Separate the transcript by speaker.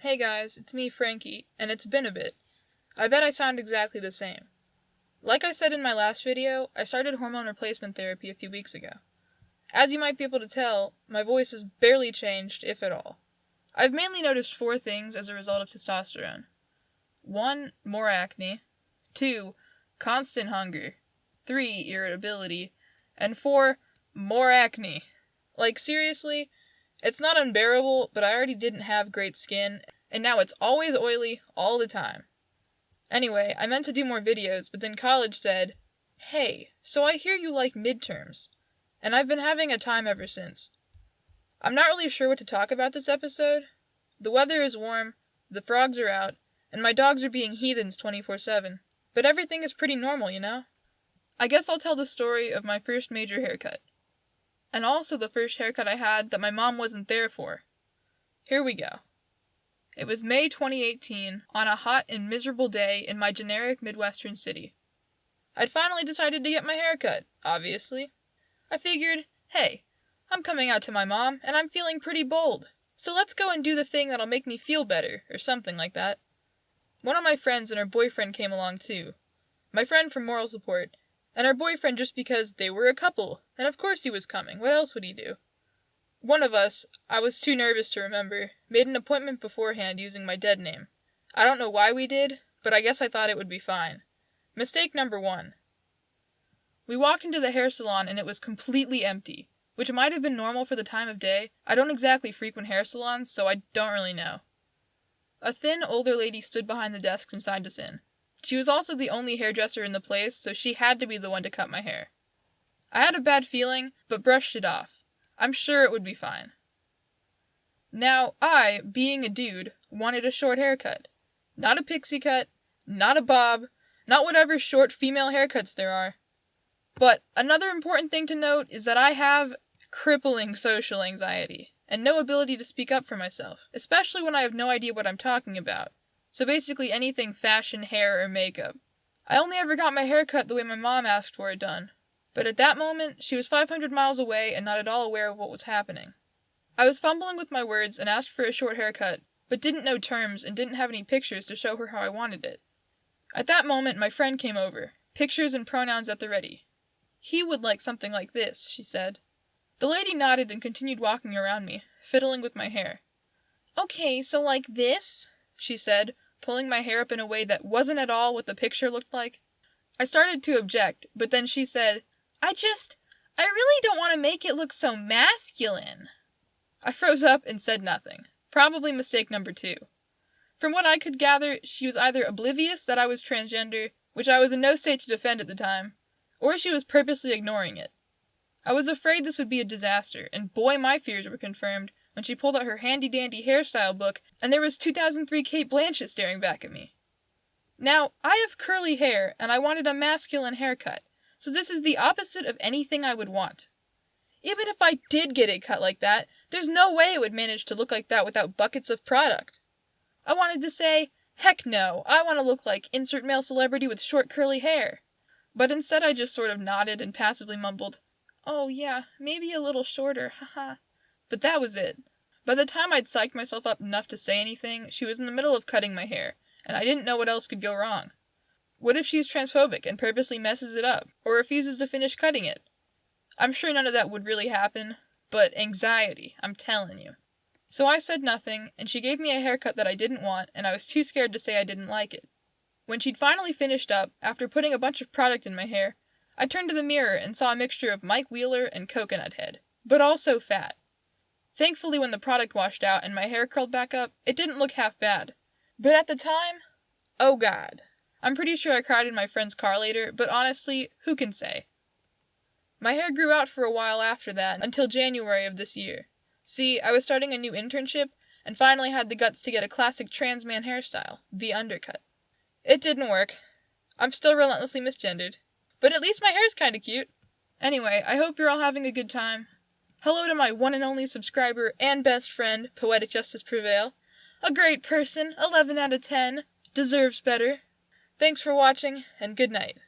Speaker 1: Hey guys, it's me, Frankie, and it's been a bit. I bet I sound exactly the same. Like I said in my last video, I started hormone replacement therapy a few weeks ago. As you might be able to tell, my voice has barely changed, if at all. I've mainly noticed 4 things as a result of testosterone. 1. More acne. 2. Constant hunger. 3. Irritability. And 4. More acne. Like, seriously? It's not unbearable, but I already didn't have great skin, and now it's always oily, all the time. Anyway, I meant to do more videos, but then college said, "Hey, so I hear you like midterms." And I've been having a time ever since. I'm not really sure what to talk about this episode. The weather is warm, the frogs are out, and my dogs are being heathens 24/7. But everything is pretty normal, you know? I guess I'll tell the story of my first major haircut. And also the first haircut I had that my mom wasn't there for. Here we go. It was May 2018, on a hot and miserable day in my generic Midwestern city. I'd finally decided to get my hair cut, obviously. I figured, hey, I'm coming out to my mom, and I'm feeling pretty bold, so let's go and do the thing that'll make me feel better, or something like that. One of my friends and her boyfriend came along too. My friend from moral support, and her boyfriend just because they were a couple, and of course he was coming, what else would he do? One of us, I was too nervous to remember, made an appointment beforehand using my dead name. I don't know why we did, but I guess I thought it would be fine. Mistake number 1. We walked into the hair salon and it was completely empty, which might have been normal for the time of day. I don't exactly frequent hair salons, so I don't really know. A thin, older lady stood behind the desks and signed us in. She was also the only hairdresser in the place, so she had to be the one to cut my hair. I had a bad feeling, but brushed it off. I'm sure it would be fine. Now, I, being a dude, wanted a short haircut. Not a pixie cut, not a bob, not whatever short female haircuts there are. But another important thing to note is that I have crippling social anxiety, and no ability to speak up for myself, especially when I have no idea what I'm talking about. So basically anything fashion, hair, or makeup. I only ever got my hair cut the way my mom asked for it done. But at that moment, she was 500 miles away and not at all aware of what was happening. I was fumbling with my words and asked for a short haircut, but didn't know terms and didn't have any pictures to show her how I wanted it. At that moment, my friend came over, pictures and pronouns at the ready. "He would like something like this," she said. The lady nodded and continued walking around me, fiddling with my hair. "Okay, so like this?" she said, pulling my hair up in a way that wasn't at all what the picture looked like. I started to object, but then she said, I really don't want to make it look so masculine." I froze up and said nothing. Probably mistake number 2. From what I could gather, she was either oblivious that I was transgender, which I was in no state to defend at the time, or she was purposely ignoring it. I was afraid this would be a disaster, and boy, my fears were confirmed when she pulled out her handy-dandy hairstyle book and there was 2003 Kate Blanchett staring back at me. Now, I have curly hair, and I wanted a masculine haircut, so this is the opposite of anything I would want. Even if I did get it cut like that, there's no way it would manage to look like that without buckets of product. I wanted to say, heck no, I want to look like insert male celebrity with short curly hair. But instead I just sort of nodded and passively mumbled, "Oh yeah, maybe a little shorter, haha." But that was it. By the time I'd psyched myself up enough to say anything, she was in the middle of cutting my hair, and I didn't know what else could go wrong. What if she's transphobic and purposely messes it up, or refuses to finish cutting it? I'm sure none of that would really happen, but anxiety, I'm telling you. So I said nothing, and she gave me a haircut that I didn't want, and I was too scared to say I didn't like it. When she'd finally finished up, after putting a bunch of product in my hair, I turned to the mirror and saw a mixture of Mike Wheeler and Coconut Head, but also fat. Thankfully, when the product washed out and my hair curled back up, it didn't look half bad. But at the time, oh god. I'm pretty sure I cried in my friend's car later, but honestly, who can say? My hair grew out for a while after that, until January of this year. See, I was starting a new internship, and finally had the guts to get a classic trans man hairstyle, the undercut. It didn't work. I'm still relentlessly misgendered. But at least my hair's kinda cute. Anyway, I hope you're all having a good time. Hello to my one and only subscriber and best friend, Poetic Justice Prevail. A great person, 11 out of 10. Deserves better. Thanks for watching, and good night.